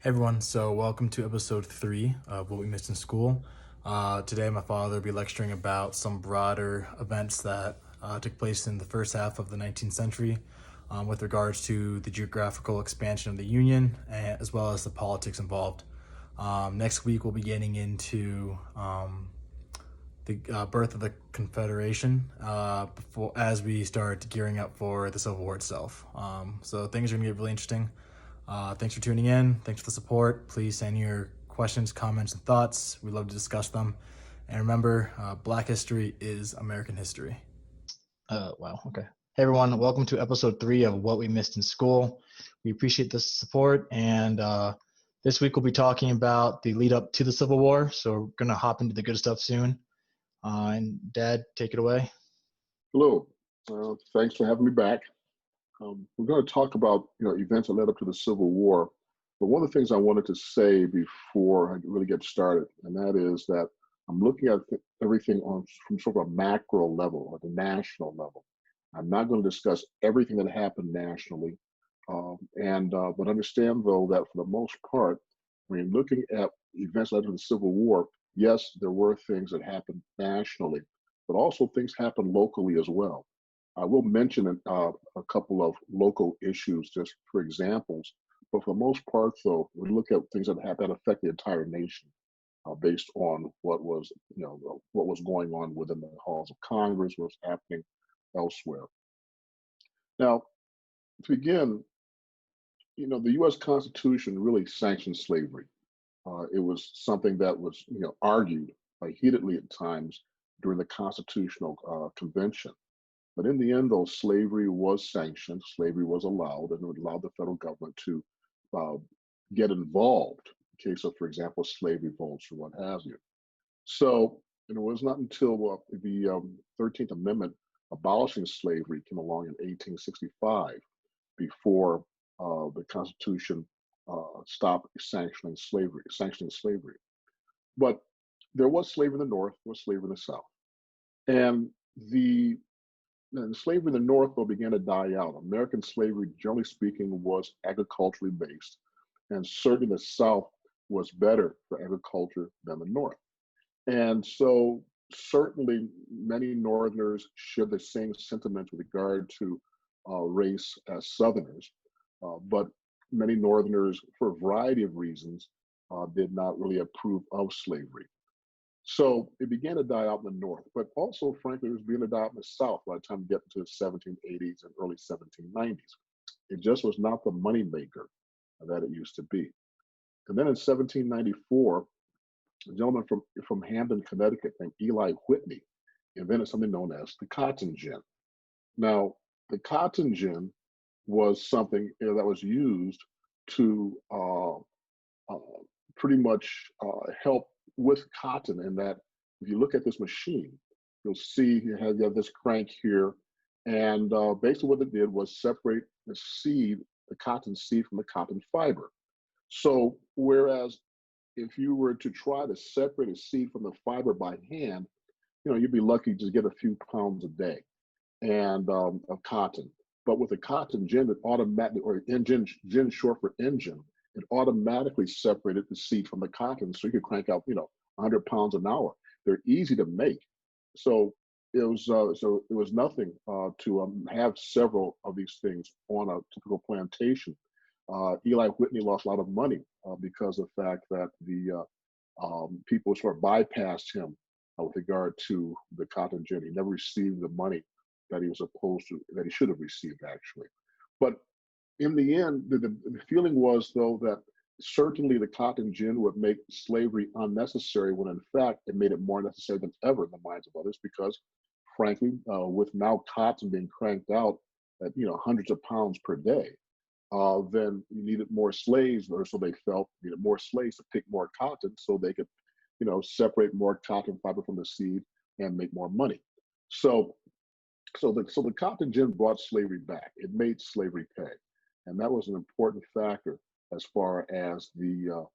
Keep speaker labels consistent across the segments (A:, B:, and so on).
A: Hey everyone, so welcome to episode 3 of What We Missed in School. Today, my father will be lecturing about some broader events that took place in the first half of the 19th century with regards to the geographical expansion of the Union as well as the politics involved. Next week, we'll be getting into the birth of the Confederation as we start gearing up for the Civil War itself. So things are going to get really interesting. Thanks for tuning in. Thanks for the support. Please send your questions, comments, and thoughts. We'd love to discuss them. And remember, Black history is American history.
B: Wow. Okay. Hey, everyone. Welcome to episode 3 of What We Missed in School. We appreciate the support. And this week we'll be talking about the lead up to the Civil War. So we're going to hop into the good stuff soon. And Dad, take it away.
C: Hello. Thanks for having me back. We're going to talk about events that led up to the Civil War. But one of the things I wanted to say before I really get started, and that is that I'm looking at everything from sort of a macro level, or the national level. I'm not going to discuss everything that happened nationally, but understand though that for the most part, when you're looking at events led to the Civil War, yes, there were things that happened nationally, but also things happened locally as well. I will mention a couple of local issues just for examples, but for the most part, though, we look at things that affect the entire nation based on what was going on within the halls of Congress, what's happening elsewhere. Now, to begin, the U.S. Constitution really sanctioned slavery. It was something that was, argued heatedly at times during the Constitutional Convention. But in the end, though, slavery was sanctioned, slavery was allowed, and it allowed the federal government to uh, get involved in case of, for example, slave revolts or what have you. So it was not until the 13th Amendment abolishing slavery came along in 1865 before the Constitution stopped sanctioning slavery. But there was slavery in the North, there was slavery in the South. And slavery in the North, though, began to die out. American slavery, generally speaking, was agriculturally based, and certainly the South was better for agriculture than the North. And so, certainly, many Northerners share the same sentiments with regard to race as Southerners, but many Northerners, for a variety of reasons, did not really approve of slavery. So it began to die out in the North, but also, frankly, it was beginning to die out in the South by the time we get into the 1780s and early 1790s. It just was not the moneymaker that it used to be. And then in 1794, a gentleman from Hamden, Connecticut, named Eli Whitney, invented something known as the cotton gin. Now, the cotton gin was something that was used to pretty much help with cotton, in that if you look at this machine, you'll see you have this crank here, and basically what it did was separate the cotton seed from the cotton fiber. So whereas if you were to try to separate a seed from the fiber by hand, you'd be lucky to get a few pounds a day and of cotton. But with a cotton gin, it automatically, or gin short for engine, it automatically separated the seed from the cotton, so you could crank out, 100 pounds an hour. They're easy to make, so it was nothing to have several of these things on a typical plantation. Eli Whitney lost a lot of money because of the fact that the people sort of bypassed him with regard to the cotton gin. He never received the money that he should have received, actually. But in the end, the feeling was, though, that certainly the cotton gin would make slavery unnecessary, when in fact it made it more necessary than ever in the minds of others, because frankly, with now cotton being cranked out at hundreds of pounds per day, then you needed more slaves, or so they felt, needed more slaves to pick more cotton so they could, separate more cotton fiber from the seed and make more money. So the cotton gin brought slavery back. It made slavery pay, and that was an important factor as far as the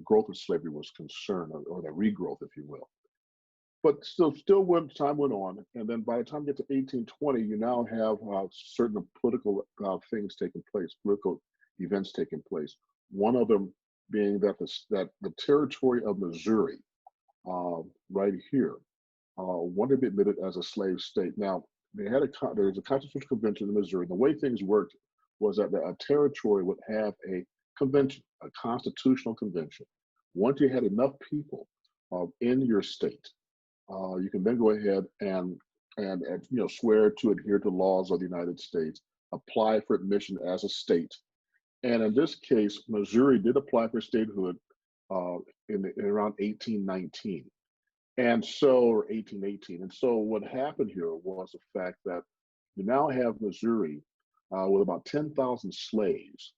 C: growth of slavery was concerned, or the regrowth, if you will. But still, when time went on, and then by the time you get to 1820, you now have certain political things taking place, political events taking place. One of them being that the territory of Missouri, right here, wanted to be admitted as a slave state. Now, there was a constitutional convention in Missouri. The way things worked was that a territory would have a convention, a constitutional convention. Once you had enough people in your state, you can then go ahead and swear to adhere to laws of the United States, apply for admission as a state. And in this case, Missouri did apply for statehood in around 1819. And so, or 1818. And so what happened here was the fact that you now have Missouri with about 10,000 slaves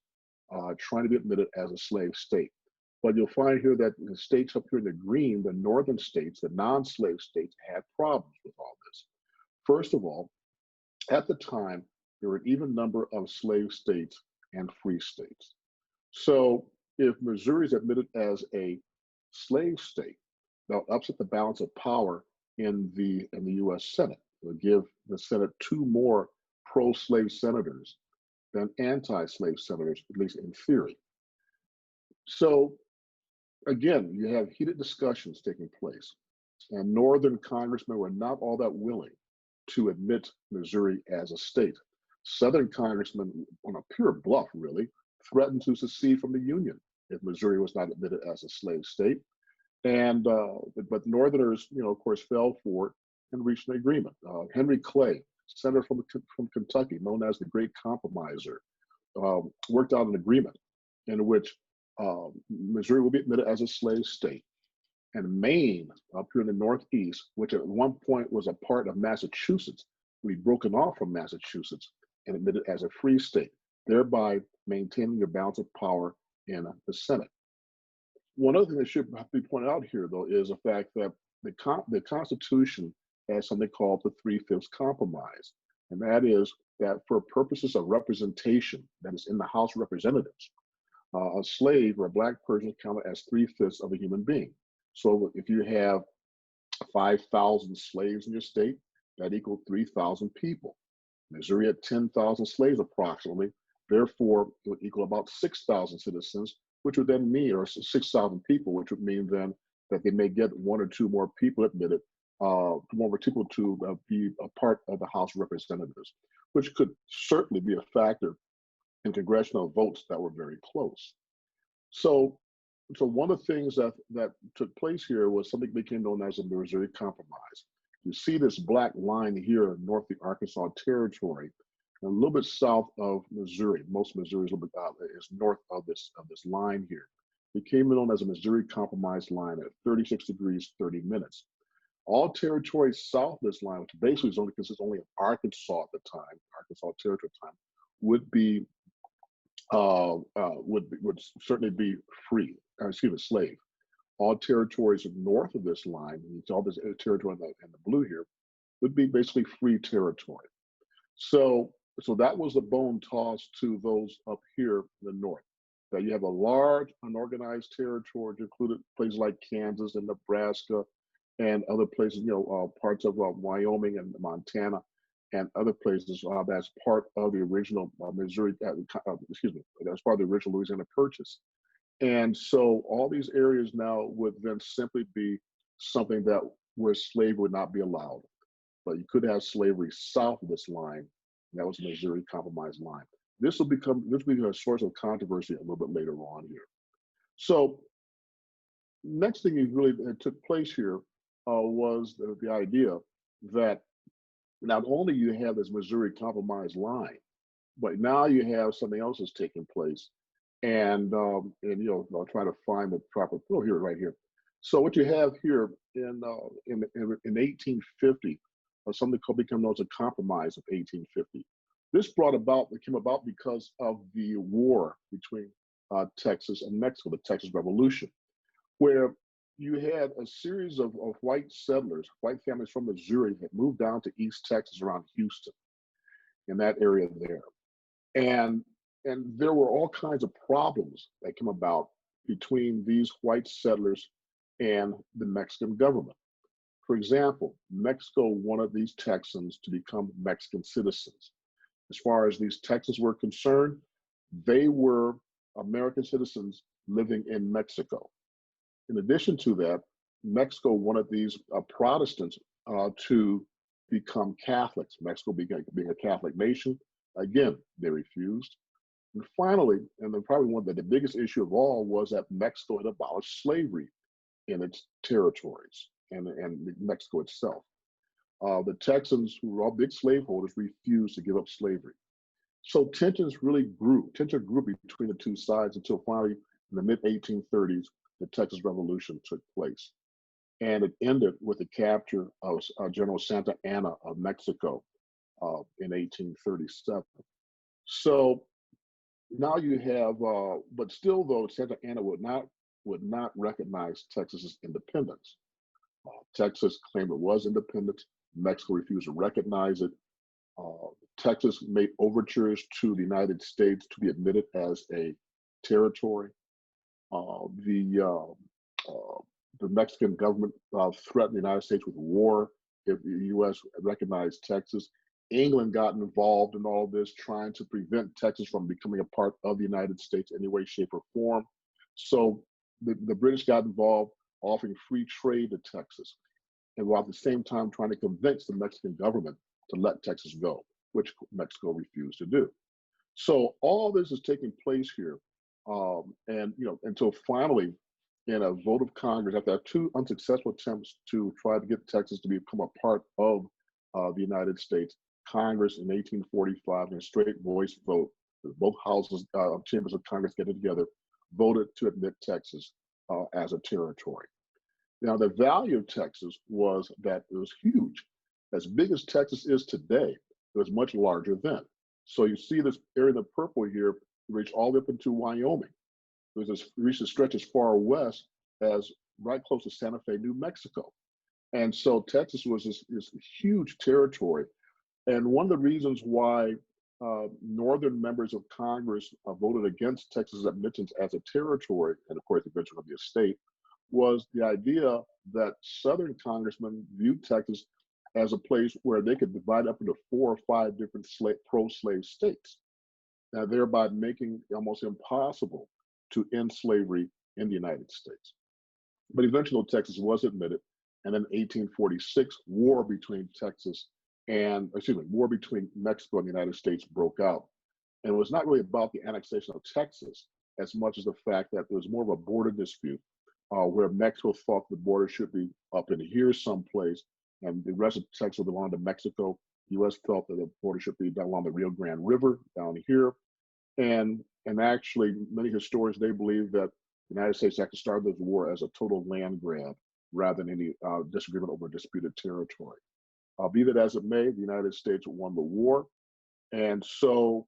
C: trying to be admitted as a slave state. But you'll find here that the states up here in the green, the northern states, the non-slave states, had problems with all this. First of all, at the time, there were an even number of slave states and free states. So if Missouri is admitted as a slave state, that upset the balance of power in the U.S. Senate. It would give the Senate 2 more pro-slave senators than anti-slave senators, at least in theory. So again, you have heated discussions taking place, and Northern congressmen were not all that willing to admit Missouri as a state. Southern congressmen, on a pure bluff, really, threatened to secede from the Union if Missouri was not admitted as a slave state. And but Northerners, of course, fell for it and reached an agreement. Henry Clay, senator from Kentucky, known as the Great Compromiser, worked out an agreement in which Missouri will be admitted as a slave state, and Maine, up here in the Northeast, which at one point was a part of Massachusetts, will be broken off from Massachusetts and admitted as a free state, thereby maintaining your balance of power in the Senate. One other thing that should be pointed out here, though, is the fact that the Constitution has something called the 3/5 compromise. And that is that for purposes of representation, that is in the House of Representatives, a slave or a Black person is counted as 3/5 of a human being. So if you have 5,000 slaves in your state, that equals 3,000 people. Missouri had 10,000 slaves approximately, therefore it would equal about 6,000 citizens, which would then mean, or 6,000 people, which would mean then that they may get 1 or 2 more people admitted, more people to be a part of the House of Representatives, which could certainly be a factor in congressional votes that were very close. So one of the things that took place here was something that became known as the Missouri Compromise. You see this black line here north of the Arkansas Territory, and a little bit south of Missouri. Most Missouri is a little bit is north of this line here. It became known as a Missouri Compromise line at 36 degrees 30 minutes. All territories south of this line, which basically consists only of Arkansas at the time, Arkansas Territory at the time, would certainly be free. Slave. All territories north of this line, all this territory in the blue here, would be basically free territory. So that was the bone tossed to those up here in the north, that you have a large unorganized territory, which included places like Kansas and Nebraska and other places, parts of Wyoming and Montana and other places that's part of the original Missouri, that's part of the original Louisiana Purchase. And so all these areas now would then simply be something that where slavery would not be allowed. But you could have slavery south of this line. That was the Missouri Compromise line. This will become a source of controversy a little bit later on here. So next thing that took place here was the idea that not only you have this Missouri Compromise line, but now you have something else that's taking place. And I'll try to find the proper here, right here. So what you have here in 1850, something became known as a Compromise of 1850. This came about because of the war between Texas and Mexico, the Texas Revolution, where you had a series of white settlers, white families from Missouri that moved down to East Texas around Houston, in that area there. And there were all kinds of problems that came about between these white settlers and the Mexican government. For example, Mexico wanted these Texans to become Mexican citizens. As far as these Texans were concerned, they were American citizens living in Mexico. In addition to that, Mexico wanted these Protestants to become Catholics. Mexico being a Catholic nation. Again, they refused. And finally, and then probably one of the biggest issue of all was that Mexico had abolished slavery in its territories and Mexico itself. The Texans, who were all big slaveholders, refused to give up slavery. So tensions really grew. Tension grew between the two sides until finally, in the mid-1830s, the Texas Revolution took place. And it ended with the capture of General Santa Anna of Mexico in 1837. So now you have, but still though, Santa Anna would not recognize Texas's independence. Texas claimed it was independent. Mexico refused to recognize it. Texas made overtures to the United States to be admitted as a territory. The Mexican government threatened the United States with war if the U.S. recognized Texas. England got involved in all this, trying to prevent Texas from becoming a part of the United States in any way, shape, or form. So the British got involved, offering free trade to Texas, and while at the same time trying to convince the Mexican government to let Texas go, which Mexico refused to do. So all this is taking place here, and until finally, in a vote of Congress, after two unsuccessful attempts to try to get Texas to become a part of the United States, Congress in 1845, in a straight voice vote, both houses, chambers of Congress getting together, voted to admit Texas as a territory. Now, the value of Texas was that it was huge. As big as Texas is today, it was much larger then. So you see this area in the purple here reach all the way up into Wyoming. It reached a stretch as far west as right close to Santa Fe, New Mexico. And so Texas was this huge territory. And one of the reasons why northern members of Congress voted against Texas admittance as a territory, and of course eventually going to be a state, was the idea that southern congressmen viewed Texas as a place where they could divide up into 4 or 5 different pro-slave states, thereby making it almost impossible to end slavery in the United States. But eventually Texas was admitted, and in 1846, war between Mexico and the United States broke out. And it was not really about the annexation of Texas as much as the fact that there was more of a border dispute where Mexico thought the border should be up in here someplace, and the rest of Texas belonged to Mexico. The U.S. felt that the border should be down along the Rio Grande River down here. And actually, many historians, they believe that the United States actually started this war as a total land grab rather than any disagreement over disputed territory. Be that as it may, the United States won the war. And so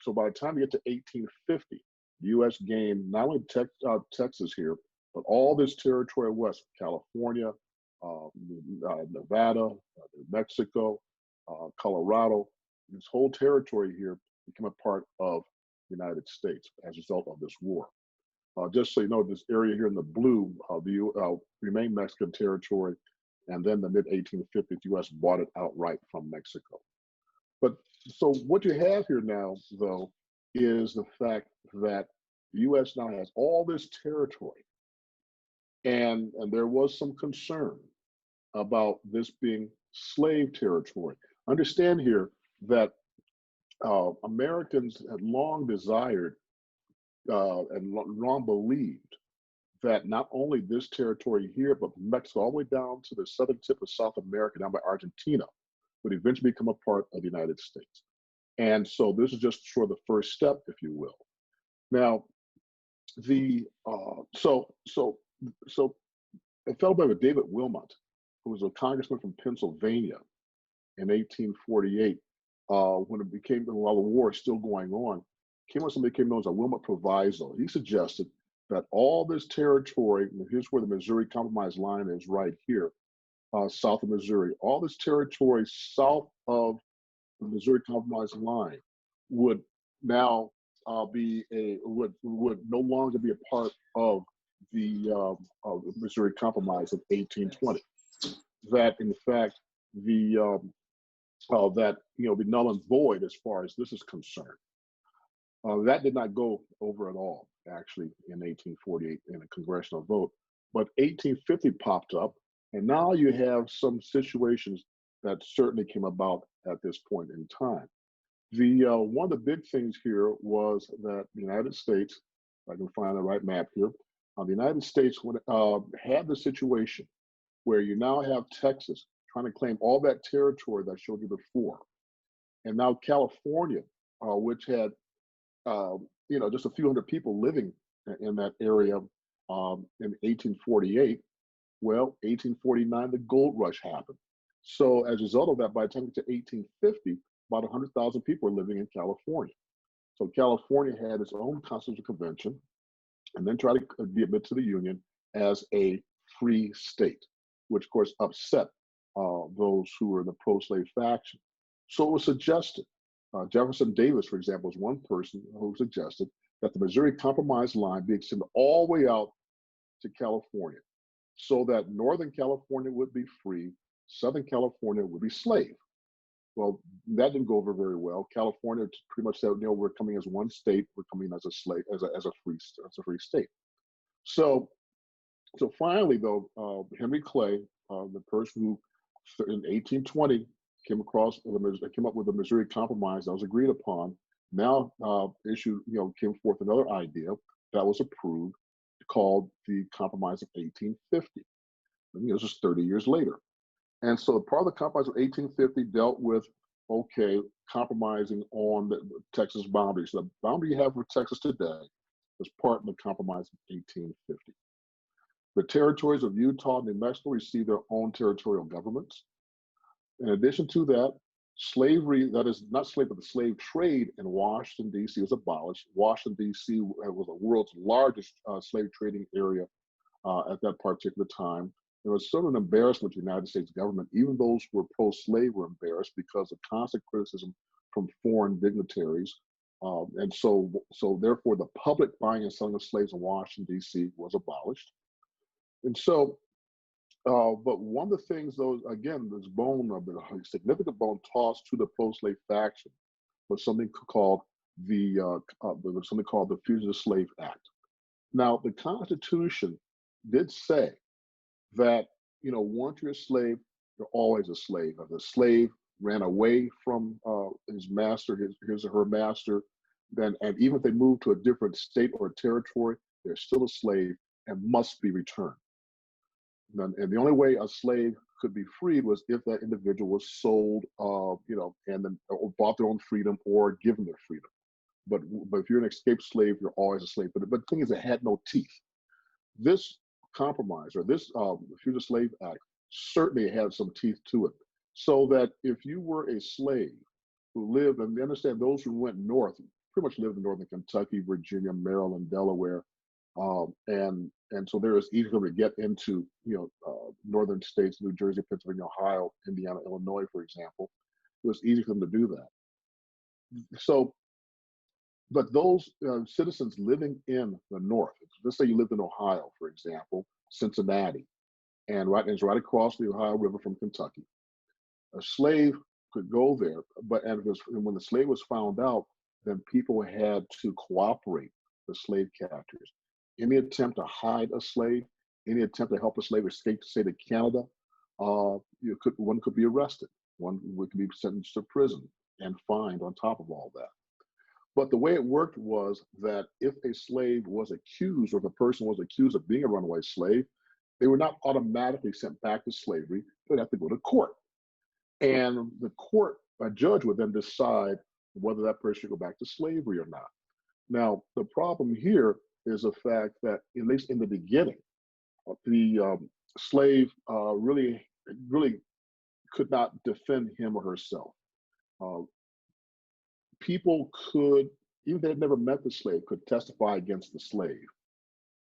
C: by the time you get to 1850, the U.S. gained not only Texas here, but all this territory west, California, Nevada, New Mexico, Colorado. This whole territory here became a part of the United States as a result of this war. Just so you know, this area here in the blue remained Mexican territory, and then the mid-1850s, the U.S. bought it outright from Mexico. But so what you have here now, though, is the fact that the U.S. now has all this territory, and there was some concern about this being slave territory. Understand here that Americans had long desired and long believed that not only this territory here, but Mexico, all the way down to the southern tip of South America, down by Argentina, would eventually become a part of the United States. And so this is just sort of the first step, if you will. Now, a fellow by the David Wilmot, who was a congressman from Pennsylvania in 1848, while the war is still going on, came up with something that became known as a Wilmot Proviso. He suggested that all this territory, and here's where the Missouri Compromise line is right here, south of Missouri, all this territory south of the Missouri Compromise line would now would no longer be a part of the Missouri Compromise of 1820. That in fact be null and void as far as this is concerned. That did not go over at all. actually, in 1848 in a congressional vote. But 1850 popped up, and now you have some situations that certainly came about at this point in time. The one of the big things here was that the United States, if I can find the right map here, the United States had the situation where you now have Texas trying to claim all that territory that I showed you before, and now California, which had just a few hundred people living in that area in 1848. Well, 1849, the gold rush happened. So as a result of that, by the time we get to 1850, about 100,000 people were living in California. So California had its own constitutional convention and then tried to be admitted to the Union as a free state, which of course upset those who were in the pro-slave faction. So it was suggested, Jefferson Davis, for example, was one person who suggested that the Missouri Compromise line be extended all the way out to California so that Northern California would be free, Southern California would be slave. Well, that didn't go over very well. California pretty much said, we're coming as one state, we're coming as a slave, as a free state. So finally, though, Henry Clay, the person who in 1820 came up with the Missouri Compromise that was agreed upon, now came forth another idea that was approved called the Compromise of 1850. And, this was 30 years later. And so part of the Compromise of 1850 dealt with, compromising on the Texas boundaries. So the boundary you have for Texas today was part of the Compromise of 1850. The territories of Utah and New Mexico received their own territorial governments. In addition to that, slavery, that is not slavery, but the slave trade in Washington, D.C. was abolished. Washington, D.C. was the world's largest slave trading area at that particular time. It was sort of an embarrassment to the United States government. Even those who were pro-slave were embarrassed because of constant criticism from foreign dignitaries. And so therefore, the public buying and selling of slaves in Washington, D.C. was abolished. And so, but one of the things, though, again, this a significant bone tossed to the pro-slave faction was something called the Fugitive Slave Act. Now, the Constitution did say that, once you're a slave, you're always a slave. If a slave ran away from his master, his or her master, and even if they moved to a different state or territory, they're still a slave and must be returned. And the only way a slave could be freed was if that individual was sold, and then or bought their own freedom or given their freedom. But if you're an escaped slave, you're always a slave. But the thing is, it had no teeth. This compromise, or this Fugitive Slave Act, certainly had some teeth to it. So that if you were a slave who lived, and understand those who went north pretty much lived in northern Kentucky, Virginia, Maryland, Delaware, and so there is easy to get into northern states, New Jersey, Pennsylvania, Ohio, Indiana, Illinois, for example. It was easy for them to do that. So, but those citizens living in the north, let's say you lived in Ohio, for example, Cincinnati, and it's right across the Ohio River from Kentucky. A slave could go there, but when the slave was found out, then people had to cooperate with slave captors. Any attempt to hide a slave, any attempt to help a slave escape, say, to Canada, one could be arrested. One could be sentenced to prison and fined on top of all that. But the way it worked was that if a slave was accused, or if a person was accused of being a runaway slave, they were not automatically sent back to slavery. They'd have to go to court. And the court, a judge would then decide whether that person should go back to slavery or not. Now, the problem here is the fact that, at least in the beginning, the slave really could not defend him or herself. People could, even if they had never met the slave, could testify against the slave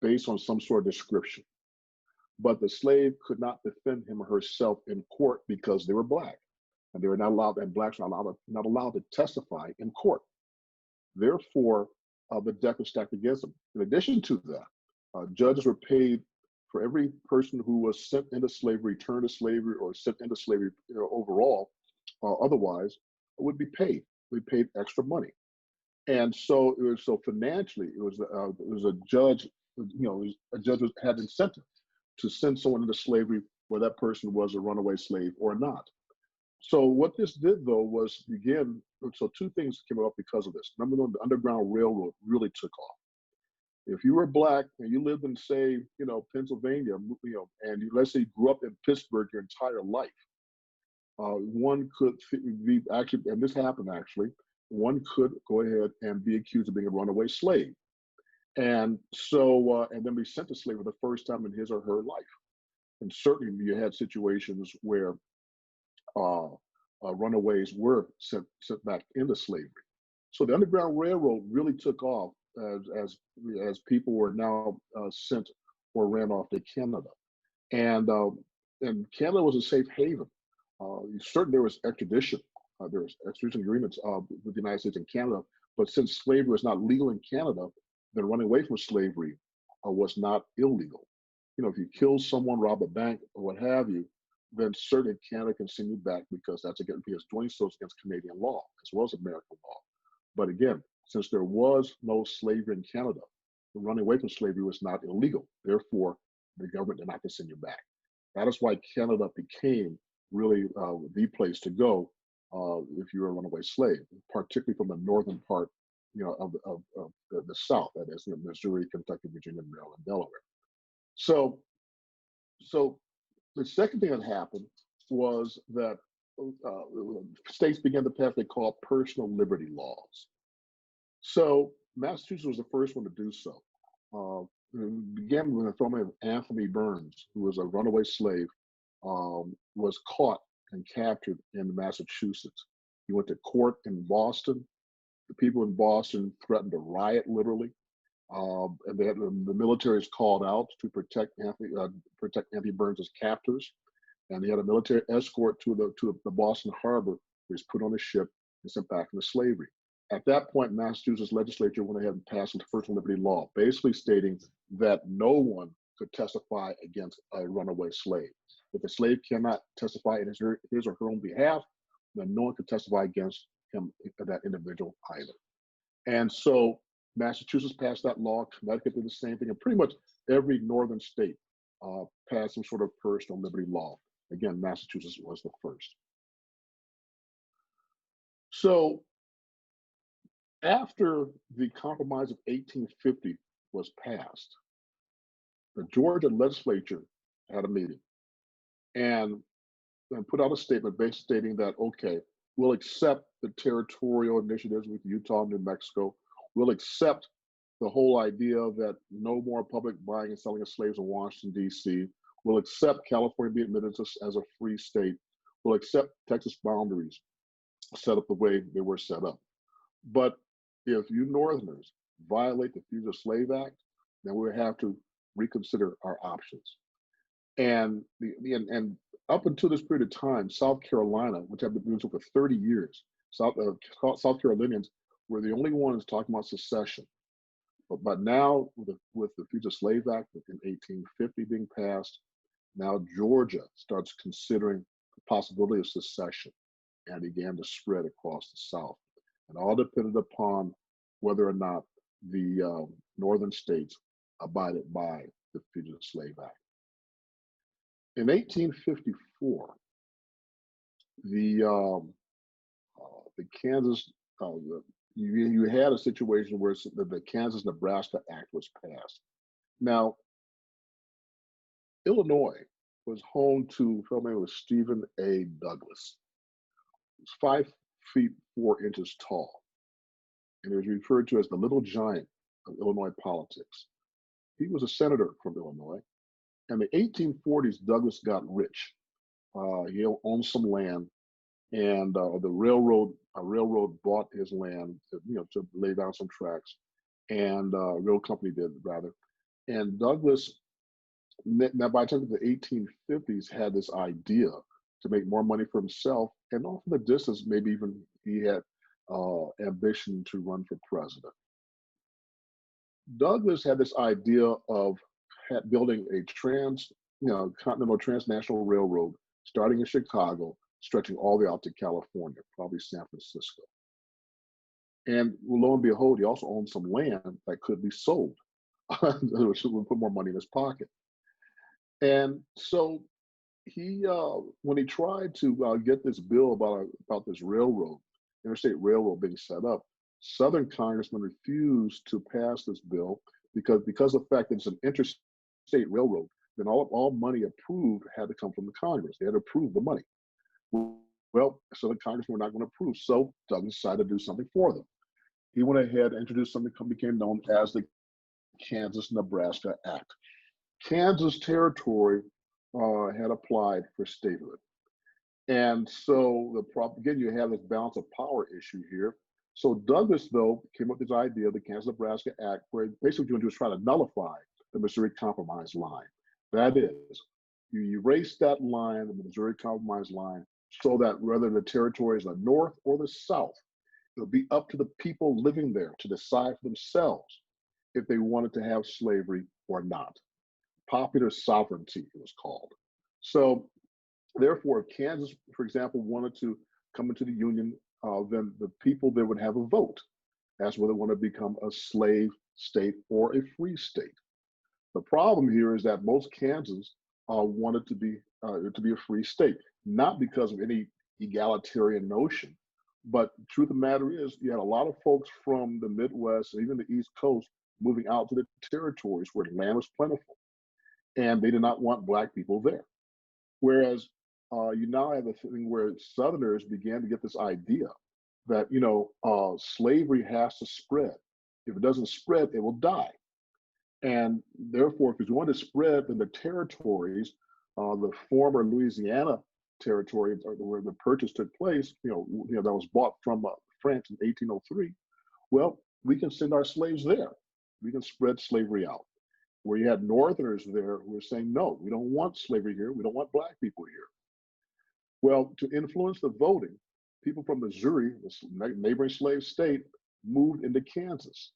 C: based on some sort of description. But the slave could not defend him or herself in court because they were Black, and they were not allowed, and Blacks were not allowed to testify in court. Therefore, the deck was stacked against them. In addition to that, judges were paid for every person who was sent into slavery, returned to slavery, or sent into slavery overall, otherwise, would be paid. We paid extra money. And so it was, so financially, it was a judge, a judge had incentive to send someone into slavery where that person was a runaway slave or not. So what this did though was begin. So two things came up because of this. Number one, the Underground Railroad really took off. If you were black and you lived in, say, Pennsylvania, and let's say you grew up in Pittsburgh your entire life, one could be actually, and this happened actually, one could go ahead and be accused of being a runaway slave. And so, and then be sent to slavery the first time in his or her life. And certainly you had situations where uh, runaways were sent back into slavery. So the Underground Railroad really took off as people were now sent or ran off to Canada, and Canada was a safe haven. Certainly there was extradition. There was extradition agreements with the United States and Canada, but since slavery was not legal in Canada, then running away from slavery was not illegal. If you kill someone, rob a bank, or what have you, then certainly Canada can send you back because because doing so is against Canadian law as well as American law. But again, since there was no slavery in Canada, running away from slavery was not illegal. Therefore, the government did not send you back. That is why Canada became really the place to go if you were a runaway slave, particularly from the northern part, of the South. That is, Missouri, Kentucky, Virginia, Maryland, Delaware. So the second thing that happened was that states began to pass what they call personal liberty laws. So Massachusetts was the first one to do so. It began with the family of Anthony Burns, who was a runaway slave, was caught and captured in Massachusetts. He went to court in Boston. The people in Boston threatened to riot, literally. And the military is called out to protect Anthony Burns' captors, and he had a military escort to the Boston Harbor, where he's put on a ship and sent back into slavery. At that point, Massachusetts legislature went ahead and passed the personal liberty law, basically stating that no one could testify against a runaway slave. If a slave cannot testify in his or her own behalf, then no one could testify against him, that individual, either. And so Massachusetts passed that law. Connecticut did the same thing, and pretty much every northern state passed some sort of personal liberty law. Again, Massachusetts was the first. So after the Compromise of 1850 was passed, the Georgia legislature had a meeting and put out a statement basically stating that, okay, we'll accept the territorial initiatives with Utah and New Mexico. We'll accept the whole idea that no more public buying and selling of slaves in Washington, D.C. We'll accept California being admitted as a free state. We'll accept Texas boundaries set up the way they were set up. But if you Northerners violate the Fugitive Slave Act, then we have to reconsider our options. And up until this period of time, South Carolina, which had been doing so for 30 years, South Carolinians were the only ones talking about secession. But now, with the Fugitive Slave Act in 1850 being passed, now Georgia starts considering the possibility of secession and began to spread across the South. And all depended upon whether or not the northern states abided by the Fugitive Slave Act. In 1854, the Kansas you had a situation where the Kansas-Nebraska Act was passed. Now, Illinois was home to a fellow named Stephen A. Douglas. He was 5 feet 4 inches tall, and he was referred to as the little giant of Illinois politics. He was a senator from Illinois. In the 1840s, Douglas got rich. He owned some land, and a railroad bought his land to lay down some tracks, and a rail company did, rather. And Douglas, now by the time of the 1850s, had this idea to make more money for himself, and off in the distance, maybe even he had ambition to run for president. Douglas had this idea of building a continental transnational railroad starting in Chicago, stretching all the way out to California, probably San Francisco. And lo and behold, he also owned some land that could be sold, which would put more money in his pocket. And so when he tried to get this bill about this railroad, interstate railroad being set up, Southern congressmen refused to pass this bill because of the fact that it's an interstate railroad. Then all money approved had to come from the Congress. They had to approve the money. Well, Southern congressmen were not going to approve, so Douglas decided to do something for them. He went ahead and introduced something that became known as the Kansas-Nebraska Act. Kansas territory had applied for statehood. And so again, you have this balance of power issue here. So Douglas, though, came up with this idea of the Kansas-Nebraska Act, where basically what you want to do is try to nullify the Missouri Compromise line. That is, you erase that line, the Missouri Compromise line, so that whether the territory is the North or the South, it'll be up to the people living there to decide for themselves if they wanted to have slavery or not. Popular sovereignty, it was called. So therefore, if Kansas, for example, wanted to come into the Union, then the people there would have a vote as whether they want to become a slave state or a free state. The problem here is that most Kansans wanted to be a free state, not because of any egalitarian notion, but the truth of the matter is you had a lot of folks from the Midwest and even the East Coast moving out to the territories where land was plentiful, and they did not want Black people there. Whereas you now have a thing where Southerners began to get this idea that slavery has to spread. If it doesn't spread, it will die. And therefore, if you want to spread, then the territories, the former Louisiana territory where the purchase took place, that was bought from France in 1803. Well, we can send our slaves there. We can spread slavery out. Where you had Northerners there who were saying, no, we don't want slavery here. We don't want Black people here. Well, to influence the voting, people from Missouri, the neighboring slave state, moved into Kansas.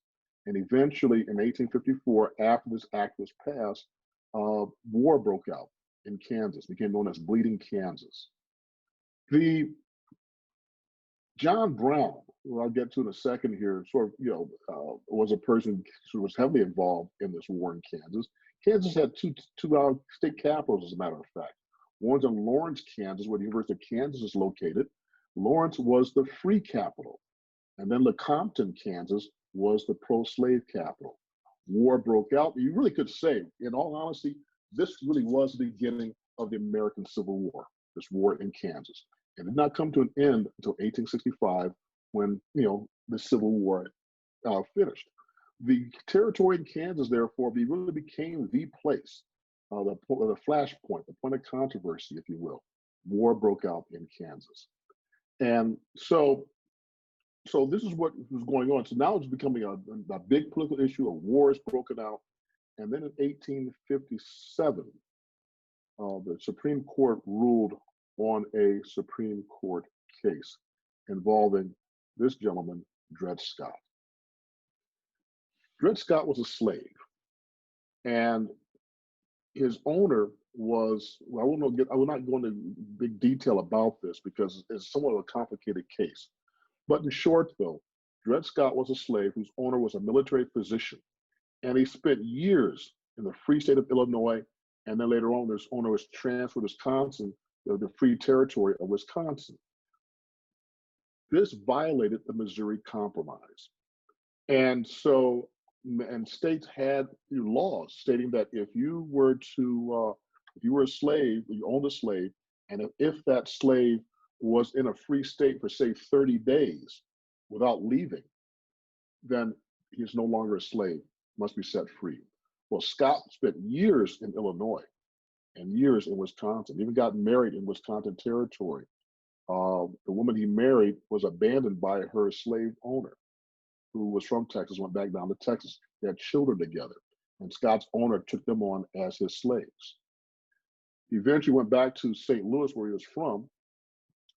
C: And eventually in 1854, after this act was passed, war broke out in Kansas, became known as Bleeding Kansas. The John Brown, who I'll get to in a second here, was a person who was heavily involved in this war in Kansas. Kansas had two state capitals, as a matter of fact. One's in Lawrence, Kansas, where the University of Kansas is located. Lawrence was the free capital. And then Lecompton, Kansas, was the pro-slave capital. War broke out. You really could say, in all honesty, this really was the beginning of the American Civil War, this war in Kansas. It did not come to an end until 1865 when, the Civil War finished. The territory in Kansas, therefore, really became the place, the flashpoint, the point of controversy, if you will. War broke out in Kansas. And so this is what was going on. So now it's becoming a big political issue. A war is broken out. And then in 1857, the Supreme Court ruled on a Supreme Court case involving this gentleman, Dred Scott. Dred Scott was a slave, and his owner was, I will not go into big detail about this because it's somewhat of a complicated case. But in short, though, Dred Scott was a slave whose owner was a military physician, and he spent years in the free state of Illinois, and then later on, this owner was transferred to Wisconsin, the free territory of Wisconsin. This violated the Missouri Compromise. And so, and states had laws stating that if you were a slave, you owned a slave, and if that slave was in a free state for say 30 days without leaving, then he's no longer a slave, must be set free. Well, Scott spent years in Illinois and years in Wisconsin, even got married in Wisconsin territory. The woman he married was abandoned by her slave owner, who was from Texas, went back down to Texas. They had children together, and Scott's owner took them on as his slaves. He eventually went back to St. Louis, where he was from,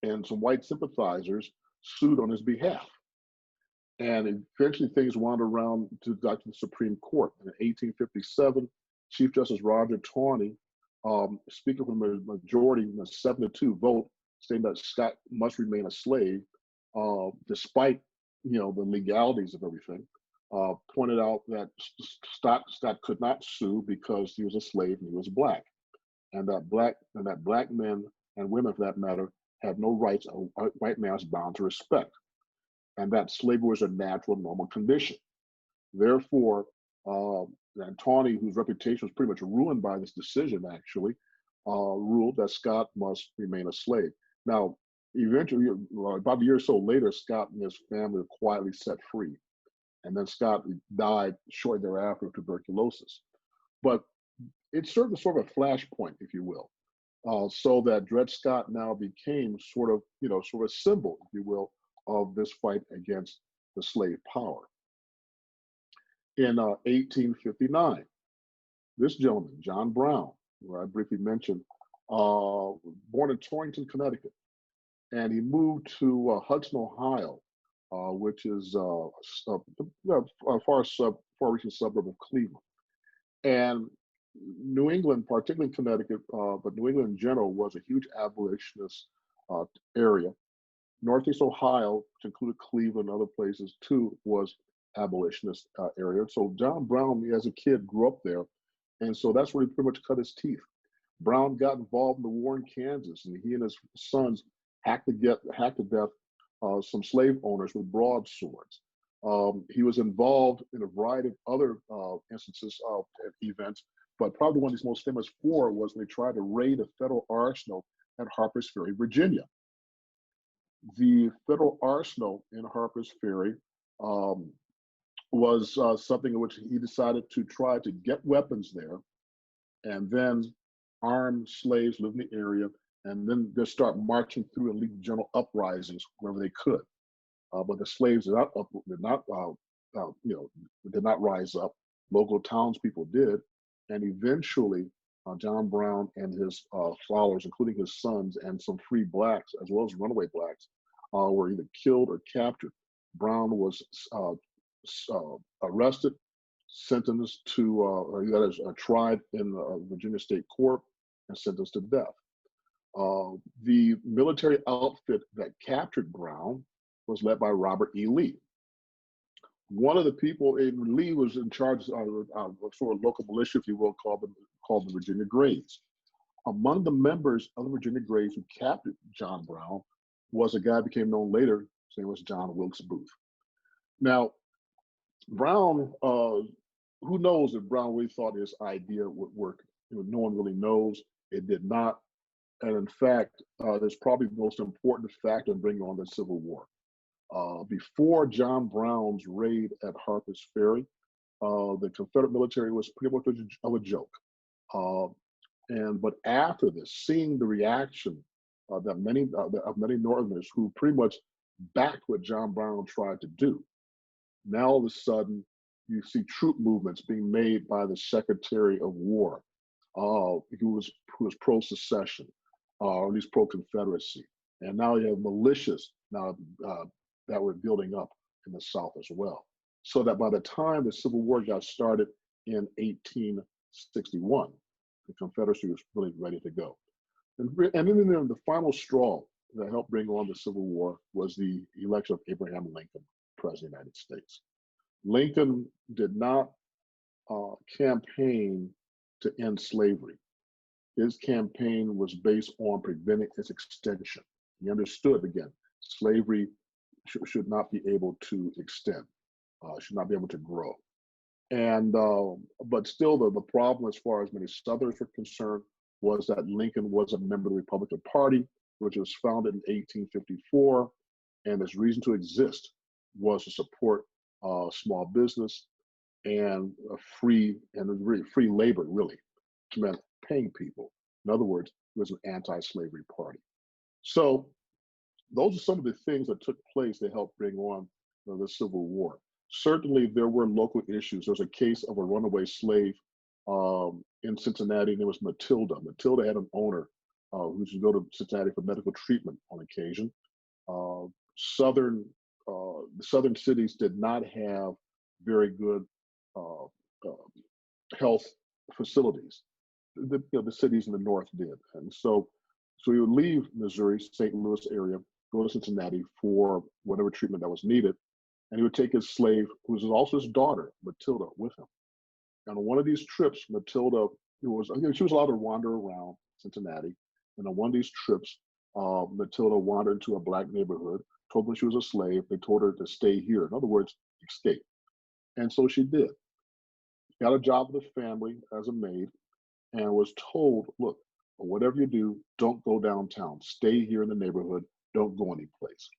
C: and some white sympathizers sued on his behalf. And eventually things wound around to the Supreme Court. In 1857, Chief Justice Roger Taney, speaking from the majority, a 7-2 vote, stating that Scott must remain a slave, despite the legalities of everything, pointed out that Scott could not sue because he was a slave and he was black, and that black men and women, for that matter, had no rights a white man is bound to respect, and that slavery was a natural, normal condition. Therefore, and Tawney, whose reputation was pretty much ruined by this decision, actually, ruled that Scott must remain a slave. Now, eventually, about a year or so later, Scott and his family were quietly set free. And then Scott died shortly thereafter of tuberculosis. But it served as sort of a flashpoint, if you will, so that Dred Scott now became sort of a symbol, if you will, of this fight against the slave power. In 1859, this gentleman, John Brown, who I briefly mentioned, born in Torrington, Connecticut, and he moved to Hudson, Ohio, which is a far-reaching suburb of Cleveland. And New England, particularly Connecticut, but New England in general, was a huge abolitionist area. Northeast Ohio, which included Cleveland and other places too, was abolitionist area. So John Brown, as a kid, grew up there, and so that's where he pretty much cut his teeth. Brown got involved in the war in Kansas, and he and his sons hacked to death some slave owners with broadswords. He was involved in a variety of other instances of events, but probably one of his most famous for was when they tried to raid a federal arsenal at Harper's Ferry, Virginia. The federal arsenal in Harper's Ferry was something in which he decided to try to get weapons there and then arm slaves who lived in the area, and then just start marching through and lead general uprisings wherever they could. But the slaves did not rise up. Local townspeople did, and eventually John Brown and his followers, including his sons and some free blacks, as well as runaway blacks, were either killed or captured. Brown was arrested, sentenced to, tried in Virginia State Court, and sentenced to death. The military outfit that captured Brown was led by Robert E. Lee. One of the people in Lee was in charge of sort of local militia, if you will, called the Virginia Grays. Among the members of the Virginia Grays who captured John Brown was a guy who became known later. His name was John Wilkes Booth. Now, Brown, who knows if Brown really thought his idea would work? No one really knows. It did not. And in fact, there's probably the most important factor in bringing on the Civil War. Before John Brown's raid at Harper's Ferry, the Confederate military was pretty much of a joke. But after this, seeing the reaction of many Northerners who pretty much backed what John Brown tried to do, now all of a sudden you see troop movements being made by the Secretary of War, who was pro-secession, or at least pro-Confederacy, and now you have militias now that were building up in the South as well. So that by the time the Civil War got started in 1861, the Confederacy was really ready to go. And then the final straw that helped bring on the Civil War was the election of Abraham Lincoln, President of the United States. Lincoln did not campaign to end slavery. His campaign was based on preventing its extension. He understood, again, slavery should not be able to extend, should not be able to grow. And but still, the problem, as far as many Southerners were concerned, was that Lincoln was a member of the Republican Party, which was founded in 1854, and its reason to exist was to support small business and free labor, really, which meant paying people. In other words, it was an anti-slavery party. So those are some of the things that took place that helped bring on the Civil War. Certainly, there were local issues. There was a case of a runaway slave in Cincinnati, and it was Matilda. Matilda had an owner who used to go to Cincinnati for medical treatment on occasion. The southern cities did not have very good health facilities. The cities in the north did, and so we would leave Missouri, St. Louis area, go to Cincinnati for whatever treatment that was needed, and he would take his slave, who was also his daughter, Matilda, with him. And on one of these trips, Matilda, she was allowed to wander around Cincinnati. And on one of these trips, Matilda wandered into a black neighborhood, told them she was a slave. They told her to stay here. In other words, escape. And so she did. Got a job with the family as a maid and was told, look, whatever you do, don't go downtown. Stay here in the neighborhood. Don't go anyplace.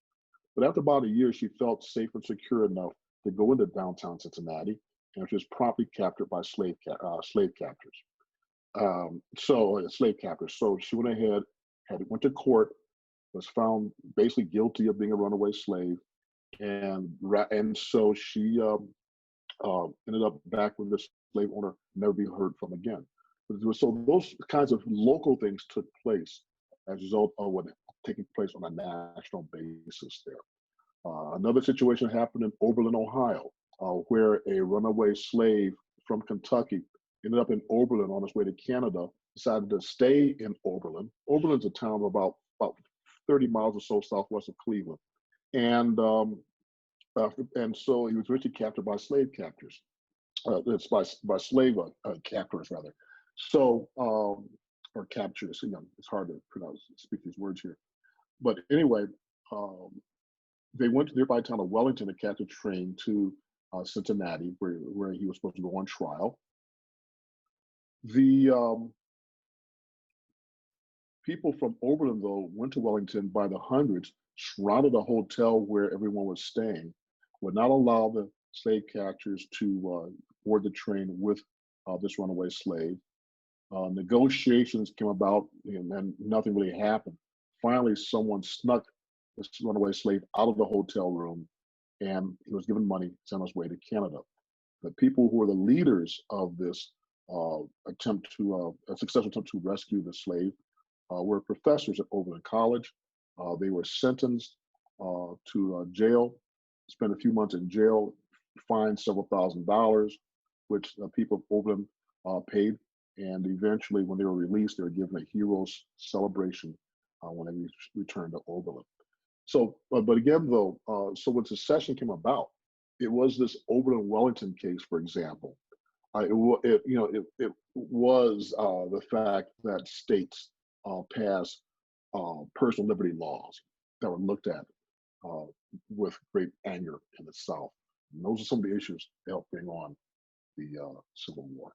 C: But after about a year, she felt safe and secure enough to go into downtown Cincinnati, and she was promptly captured by slave captors. Slave captors. So she went ahead, went to court, was found basically guilty of being a runaway slave, and so she ended up back with the slave owner, never be heard from again. So those kinds of local things took place as a result of what taking place on a national basis there. Another situation happened in Oberlin, Ohio, where a runaway slave from Kentucky ended up in Oberlin on his way to Canada, decided to stay in Oberlin. Oberlin's a town of about 30 miles or so southwest of Cleveland. And so he was eventually captured by slave captors. It's by slave captors, rather. So, or captures, it's hard to speak these words here. But anyway, they went to the nearby town of Wellington to catch a train to Cincinnati, where he was supposed to go on trial. The people from Oberlin, though, went to Wellington by the hundreds, surrounded a hotel where everyone was staying, would not allow the slave catchers to board the train with this runaway slave. Negotiations came about, and nothing really happened. Finally, someone snuck this runaway slave out of the hotel room, and he was given money, sent on his way to Canada. The people who were the leaders of this a successful attempt to rescue the slave were professors at Oberlin College. They were sentenced to jail, spent a few months in jail, fined several $1,000s, which the people of Oberlin paid. And eventually, when they were released, they were given a hero's celebration when they returned to Oberlin. So, but again, though, so when secession came about, it was this Oberlin-Wellington case, for example. It was the fact that states passed personal liberty laws that were looked at with great anger in the South. And those are some of the issues that helped bring on the Civil War.